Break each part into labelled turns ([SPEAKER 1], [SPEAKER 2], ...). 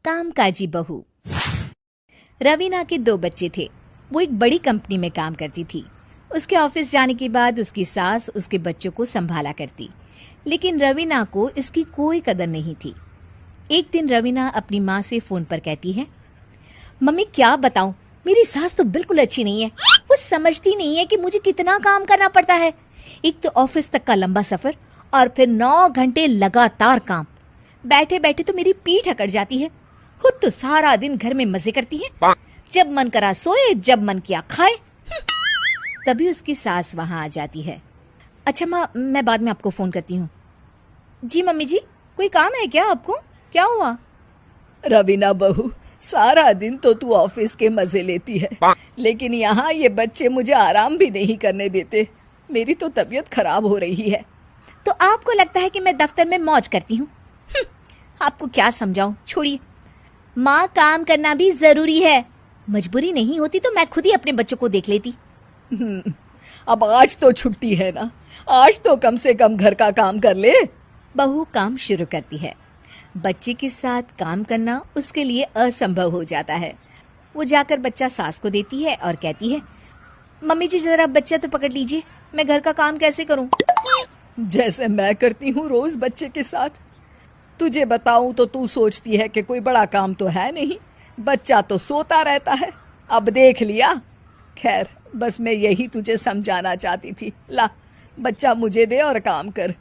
[SPEAKER 1] कामकाजी बहू। रवीना के 2 बच्चे थे। वो एक बड़ी कंपनी में काम करती थी। उसके ऑफिस जाने के बाद उसकी सास उसके बच्चों को संभाला करती, लेकिन रवीना को इसकी कोई कदर नहीं थी। एक दिन रवीना अपनी माँ से फोन पर कहती है, मम्मी क्या बताऊं, मेरी सास तो बिल्कुल अच्छी नहीं है। वो समझती नहीं है कि मुझे कितना काम करना पड़ता है। एक तो ऑफिस तक का लंबा सफर और फिर 9 घंटे लगातार काम। बैठे बैठे तो मेरी पीठ अकड़ जाती है। खुद तो सारा दिन घर में मजे करती है, जब मन करा सोए, जब मन किया खाए। तभी उसकी सास वहां आ जाती है। अच्छा माँ, मैं बाद में आपको फोन करती हूँ। जी मम्मी जी, कोई काम है क्या आपको? क्या हुआ?
[SPEAKER 2] रवीना बहू, सारा दिन तो तू ऑफिस के मजे लेती है, लेकिन यहाँ ये बच्चे मुझे आराम भी नहीं करने देते। मेरी तो तबीयत खराब हो रही है।
[SPEAKER 1] तो आपको लगता है कि मैं दफ्तर में मौज करती हूँ? आपको क्या समझाऊं, छोड़िए। माँ, काम करना भी जरूरी है। मजबूरी नहीं होती तो मैं खुद ही अपने बच्चों को देख लेती।
[SPEAKER 2] अब आज तो छुट्टी है ना, आज तो कम से कम घर का काम कर ले।
[SPEAKER 1] बहू काम शुरू करती है। बच्चे के साथ काम करना उसके लिए असंभव हो जाता है। वो जाकर बच्चा सास को देती है और कहती है, मम्मी जी जरा बच्चा तो पकड़ लीजिए, मैं घर का काम कैसे करूं?
[SPEAKER 2] जैसे मैं करती हूँ रोज बच्चे के साथ। तुझे बताऊं तो तू सोचती है कि कोई बड़ा काम तो है नहीं, बच्चा तो सोता रहता है। अब देख लिया। खैर, बस मैं यही तुझे समझाना चाहती थी। ला, बच्चा मुझे दे और काम कर।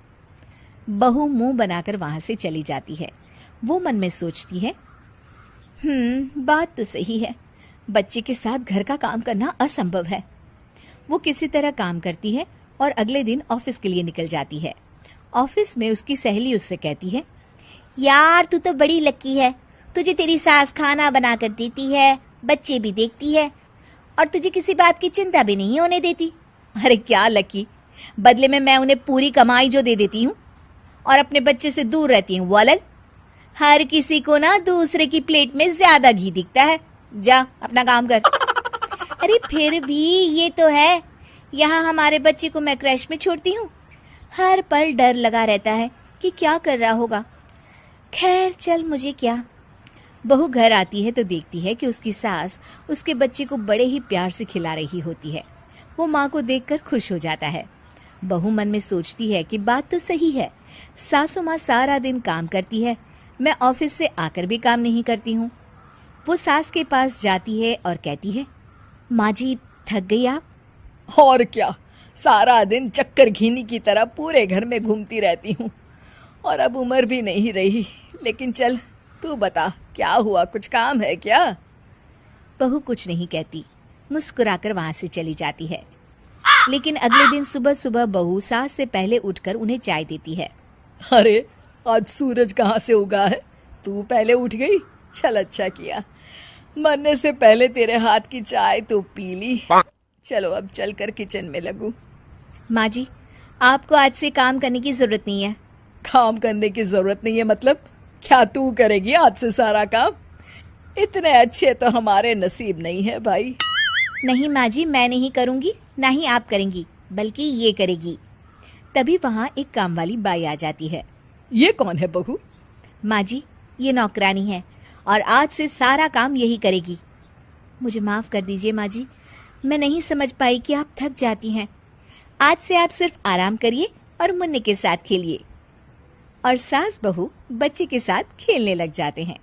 [SPEAKER 1] बहू मुंह बनाकर वहां से चली जाती है। वो मन में सोचती है, बात तो सही है, बच्चे के साथ घर का काम करना असंभव है। वो किसी तरह काम करती है और अगले दिन ऑफिस के लिए निकल जाती है। ऑफिस में उसकी सहेली उससे कहती है, यार तू तो बड़ी लकी है, तुझे तेरी सास खाना बना कर देती है, बच्चे भी देखती है और तुझे किसी बात की चिंता भी नहीं होने देती। अरे क्या लकी, बदले में मैं उन्हें पूरी कमाई जो दे देती हूँ और अपने बच्चे से दूर रहती हूँ वो अलग। हर किसी को ना दूसरे की प्लेट में ज्यादा घी दिखता है। जा अपना काम कर। अरे फिर भी ये तो है, यहाँ हमारे बच्चे को मैं क्रैश में छोड़ती हूँ, हर पल डर लगा रहता है कि क्या कर रहा होगा। खैर चल, मुझे क्या। बहू घर आती है तो देखती है कि उसकी सास उसके बच्चे को बड़े ही प्यार से खिला रही होती है। वो माँ को देखकर खुश हो जाता है। बहू मन में सोचती है कि बात तो सही है, सासू माँ सारा दिन काम करती है, मैं ऑफिस से आकर भी काम नहीं करती हूँ। वो सास के पास जाती है और कहती है, माँ जी थक गई आप?
[SPEAKER 2] और क्या, सारा दिन चक्कर घीनी की तरह पूरे घर में घूमती रहती हूँ और अब उम्र भी नहीं रही। लेकिन चल तू बता, क्या हुआ, कुछ काम है क्या?
[SPEAKER 1] बहू कुछ नहीं कहती, मुस्कुराकर वहां से चली जाती है। लेकिन अगले दिन सुबह सुबह बहू सास से पहले उठकर उन्हें चाय देती है।
[SPEAKER 2] अरे आज सूरज कहाँ से उगा है, तू पहले उठ गई? चल अच्छा किया, मरने से पहले तेरे हाथ की चाय तो पी ली। चलो अब चलकर किचन में लगूं।
[SPEAKER 1] माँ जी, आपको आज से काम करने की जरूरत नहीं है।
[SPEAKER 2] काम करने की जरूरत नहीं है मतलब? क्या तू करेगी आज से सारा काम? इतने अच्छे तो हमारे नसीब नहीं है भाई।
[SPEAKER 1] नहीं माँ जी, मैं नहीं करूंगी, ना ही आप करेंगी, बल्कि ये करेगी। तभी वहाँ एक काम वाली बाई आ जाती है।
[SPEAKER 2] ये कौन है बहू?
[SPEAKER 1] माँ जी, ये नौकरानी है और आज से सारा काम यही करेगी। मुझे माफ कर दीजिए माँ जी, मैं नहीं समझ पाई कि आप थक जाती हैं। आज से आप सिर्फ आराम करिए और मुन्ने के साथ खेलिए। और सास बहू बच्चे के साथ खेलने लग जाते हैं।